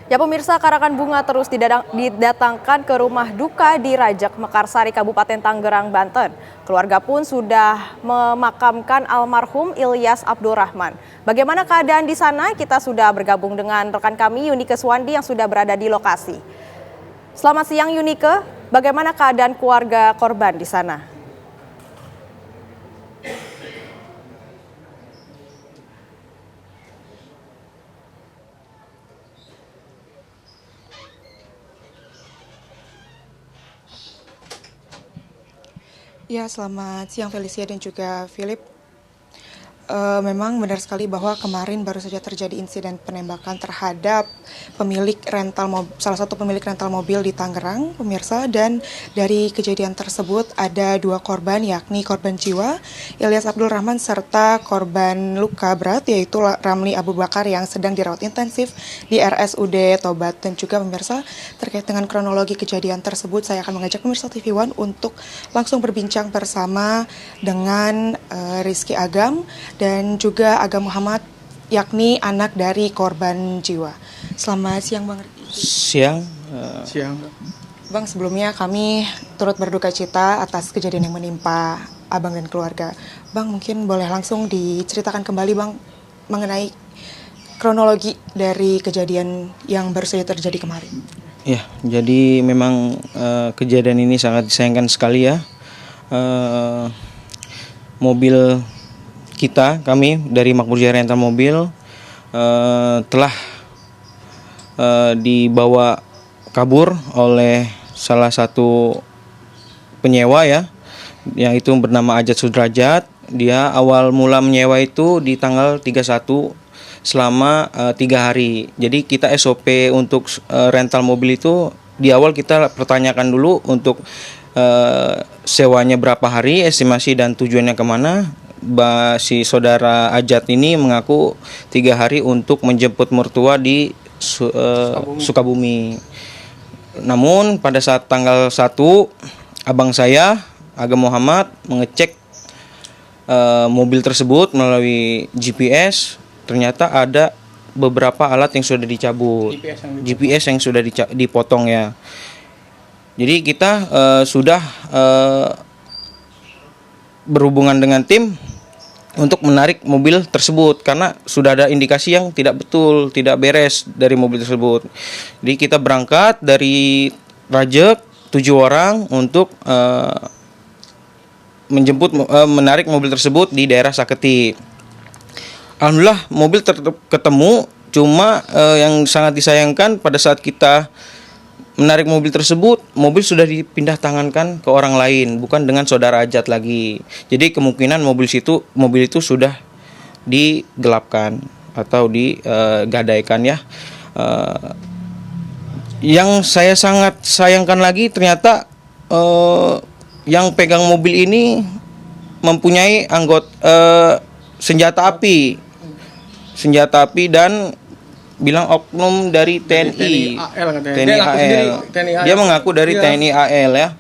Ya pemirsa, karangan bunga terus didatangkan ke rumah duka di Rajak, Mekarsari, Kabupaten Tangerang, Banten. Keluarga pun sudah memakamkan almarhum Ilyas Abdurrahman. Bagaimana keadaan di sana? Kita sudah bergabung dengan rekan kami Yunike Swandi yang sudah berada di lokasi. Selamat siang Yunike, bagaimana keadaan keluarga korban di sana? Ya, selamat siang Felicia dan juga Philip. Memang benar sekali bahwa kemarin baru saja terjadi insiden penembakan terhadap salah satu pemilik rental mobil di Tangerang, pemirsa. Dan dari kejadian tersebut ada 2 korban, yakni korban jiwa Ilyas Abdurrahman serta korban luka berat yaitu Ramli Abu Bakar yang sedang dirawat intensif di RSUD Tobat. Dan juga pemirsa, terkait dengan kronologi kejadian tersebut, saya akan mengajak pemirsa TV One untuk langsung berbincang bersama dengan Rizky Agam dan juga Agam Muhammad, yakni anak dari korban jiwa. Selamat siang Bang. Siang. Bang, sebelumnya kami turut berduka cita atas kejadian yang menimpa Abang dan keluarga. Bang, mungkin boleh langsung diceritakan kembali Bang mengenai kronologi dari kejadian yang baru saja terjadi kemarin. Ya, jadi memang kejadian ini sangat disayangkan sekali ya. Mobil kami dari Makmur Jaya Rental Mobil telah dibawa kabur oleh salah satu penyewa ya, yang itu bernama Ajat Sudrajat. Dia awal mula menyewa itu di tanggal 31 selama 3 hari. Jadi kita SOP untuk rental mobil itu di awal kita pertanyakan dulu untuk sewanya berapa hari, estimasi dan tujuannya kemana. Si saudara Ajat ini mengaku 3 hari untuk menjemput mertua di Sukabumi. Namun pada saat tanggal 1, abang saya, Agam Muhammad, mengecek mobil tersebut melalui GPS. Ternyata ada beberapa alat yang sudah dicabut, GPS yang sudah dipotong ya. Jadi kita sudah berhubungan dengan tim untuk menarik mobil tersebut karena sudah ada indikasi yang tidak betul, tidak beres dari mobil tersebut. Jadi kita berangkat dari Rajek 7 orang untuk menarik mobil tersebut di daerah Saketi. Alhamdulillah mobil ketemu, cuma yang sangat disayangkan pada saat kita menarik mobil tersebut, mobil sudah dipindah tangankan ke orang lain, bukan dengan saudara Ajat lagi. Jadi kemungkinan mobil itu sudah digelapkan atau digadaikan ya. Yang saya sangat sayangkan lagi ternyata yang pegang mobil ini mempunyai senjata api dan bilang oknum dari TNI AL. Dia mengaku dari TNI AL ya.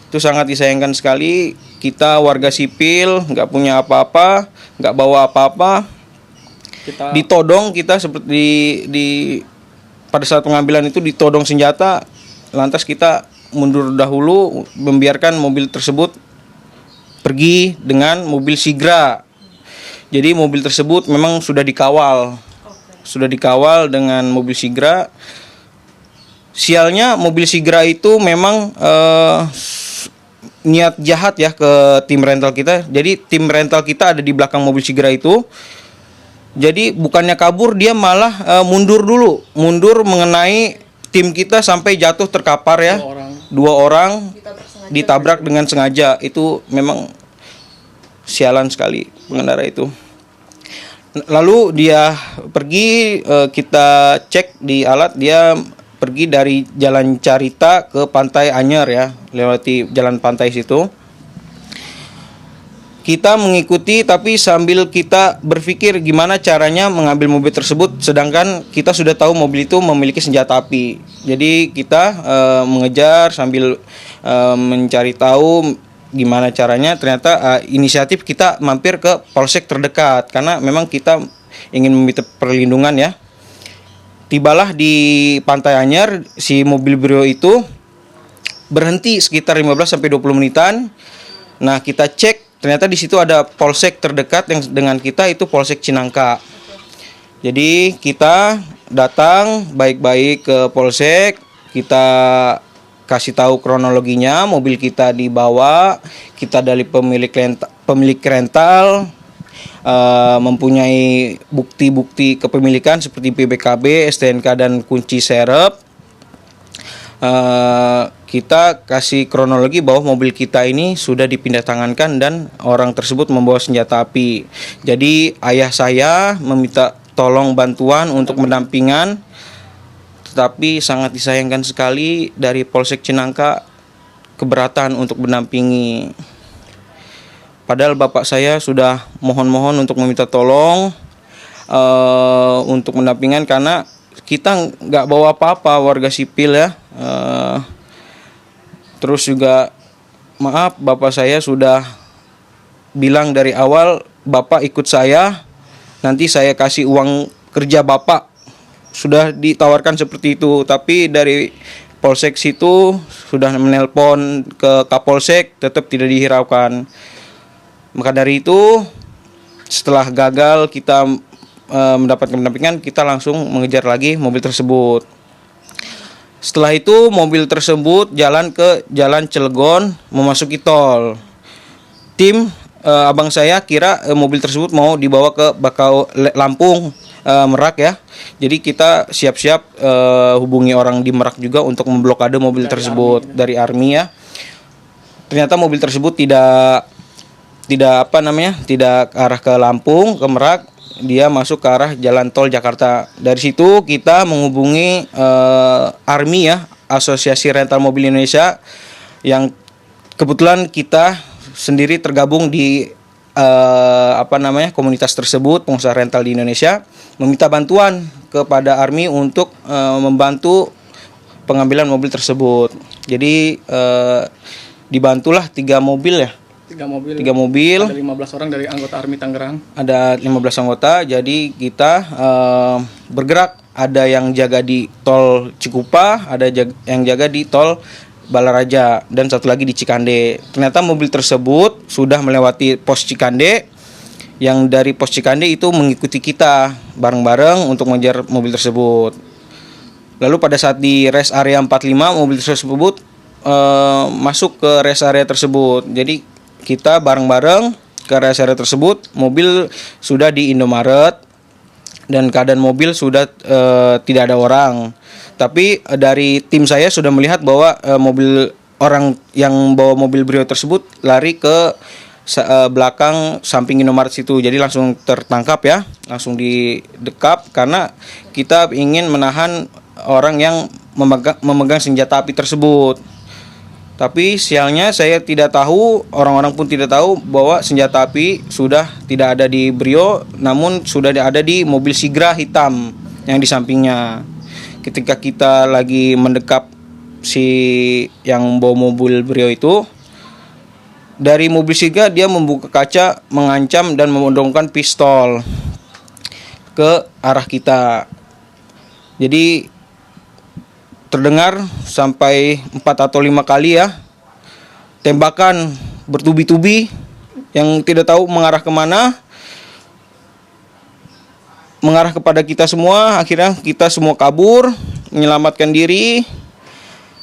Itu sangat disayangkan sekali. Kita warga sipil, nggak punya apa-apa, nggak bawa apa-apa. Ditodong kita seperti pada saat pengambilan itu ditodong senjata. Lantas kita mundur dahulu, membiarkan mobil tersebut pergi dengan mobil Sigra. Jadi mobil tersebut memang sudah dikawal. Sudah dikawal dengan mobil Sigra. Sialnya mobil Sigra itu memang niat jahat ya ke tim rental kita. Jadi tim rental kita ada di belakang mobil Sigra itu. Jadi bukannya kabur, dia malah mundur mengenai tim kita sampai jatuh terkapar ya. 2 orang ditabrak dengan sengaja. Itu memang sialan sekali pengendara itu. Lalu dia pergi, kita cek di alat, dia pergi dari Jalan Carita ke Pantai Anyer ya, lewati jalan pantai situ. Kita mengikuti tapi sambil kita berpikir gimana caranya mengambil mobil tersebut, sedangkan kita sudah tahu mobil itu memiliki senjata api. Jadi kita mengejar sambil mencari tahu gimana caranya. Ternyata inisiatif kita mampir ke polsek terdekat karena memang kita ingin meminta perlindungan ya. Tibalah di Pantai Anyar, si mobil Brio itu berhenti sekitar 15 sampai 20 menitan. Nah, kita cek, ternyata di situ ada polsek terdekat yang dengan kita itu Polsek Cinangka. Jadi kita datang baik-baik ke polsek, kita kasih tahu kronologinya, mobil kita dibawa, kita dari pemilik rental, mempunyai bukti-bukti kepemilikan seperti PBKB, STNK dan kunci serep. Kita kasih kronologi bahwa mobil kita ini sudah dipindah tangankan dan orang tersebut membawa senjata api. Jadi ayah saya meminta tolong bantuan untuk mendampingan, tetapi sangat disayangkan sekali dari Polsek Cinangka keberatan untuk mendampingi. Padahal bapak saya sudah mohon-mohon untuk meminta tolong untuk mendampingan, karena kita nggak bawa apa-apa, warga sipil ya. Terus juga maaf, bapak saya sudah bilang dari awal, bapak ikut saya, nanti saya kasih uang kerja bapak. Sudah ditawarkan seperti itu, tapi dari polsek situ sudah menelpon ke Kapolsek, tetap tidak dihiraukan. Maka dari itu, setelah gagal kita mendapatkan pendampingan, kita langsung mengejar lagi mobil tersebut. Setelah itu mobil tersebut jalan ke Jalan Cilegon memasuki tol. Tim abang saya kira mobil tersebut mau dibawa ke Lampung, Merak ya. Jadi kita siap-siap hubungi orang di Merak juga untuk memblokade mobil tersebut dari Army ya. Ternyata mobil tersebut tidak arah ke Lampung, ke Merak, dia masuk ke arah jalan tol Jakarta. Dari situ kita menghubungi Army ya, Asosiasi Rental Mobil Indonesia, yang kebetulan kita sendiri tergabung di komunitas tersebut, pengusaha rental di Indonesia, meminta bantuan kepada Army untuk membantu pengambilan mobil tersebut. Jadi dibantulah 3 mobil ya. 3 mobil. Ada 15 orang dari anggota Army Tangerang. Ada 15 anggota, jadi kita bergerak. Ada yang jaga di tol Cikupa, ada yang jaga di tol Balaraja, dan satu lagi di Cikande. Ternyata mobil tersebut sudah melewati pos Cikande, yang dari pos Cikande itu mengikuti kita bareng-bareng untuk mengejar mobil tersebut. Lalu pada saat di rest area 45, mobil tersebut masuk ke rest area tersebut. Jadi kita bareng-bareng ke rest area tersebut. Mobil sudah di Indomaret dan keadaan mobil sudah tidak ada orang. Tapi dari tim saya sudah melihat bahwa mobil orang yang bawa mobil Brio tersebut lari ke belakang samping Indomaret situ. Jadi langsung tertangkap ya, langsung didekap karena kita ingin menahan orang yang memegang senjata api tersebut. Tapi sialnya saya tidak tahu, orang-orang pun tidak tahu bahwa senjata api sudah tidak ada di Brio, namun sudah ada di mobil Sigra hitam yang di sampingnya. Ketika kita lagi mendekap si yang bawa mobil Brio itu, dari mobil Sigra dia membuka kaca, mengancam dan memodongkan pistol ke arah kita. Jadi terdengar sampai 4 atau 5 kali ya tembakan bertubi-tubi yang tidak tahu mengarah kemana, mengarah kepada kita semua. Akhirnya kita semua kabur, menyelamatkan diri.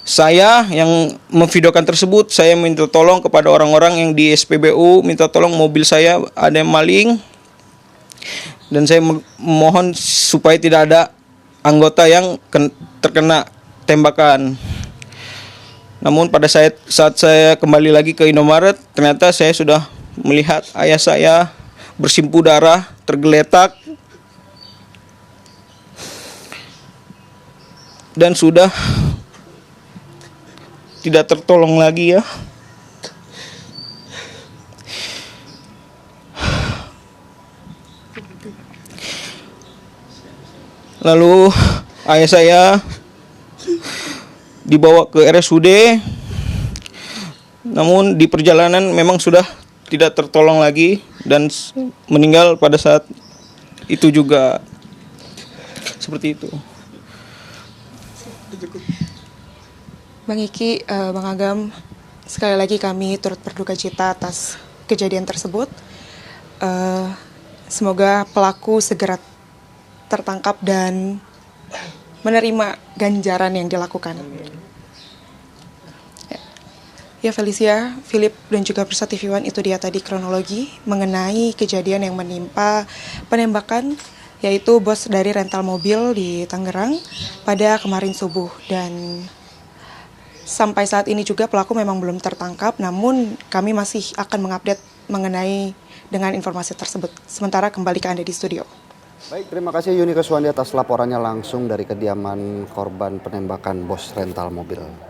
Saya yang memvideokan tersebut, saya minta tolong kepada orang-orang yang di SPBU, minta tolong mobil saya ada yang maling, dan saya mohon supaya tidak ada anggota yang terkena tembakan. Namun pada saat saya kembali lagi ke Indomaret, ternyata saya sudah melihat ayah saya bersimpuh darah, tergeletak, dan sudah tidak tertolong lagi ya. Lalu ayah saya dibawa ke RSUD, namun di perjalanan memang sudah tidak tertolong lagi dan meninggal pada saat itu juga. Seperti itu. Bang Iki, Bang Agam, sekali lagi kami turut berduka cita atas kejadian tersebut. Semoga pelaku segera tertangkap dan menerima ganjaran yang dilakukan. Ya Felicia, Philip dan juga Persa TV One, itu dia tadi kronologi mengenai kejadian yang menimpa penembakan yaitu bos dari rental mobil di Tangerang pada kemarin subuh. Dan sampai saat ini juga pelaku memang belum tertangkap, namun kami masih akan mengupdate mengenai dengan informasi tersebut. Sementara kembali ke Anda di studio. Baik, terima kasih Yuni Keswandi atas laporannya langsung dari kediaman korban penembakan bos rental mobil.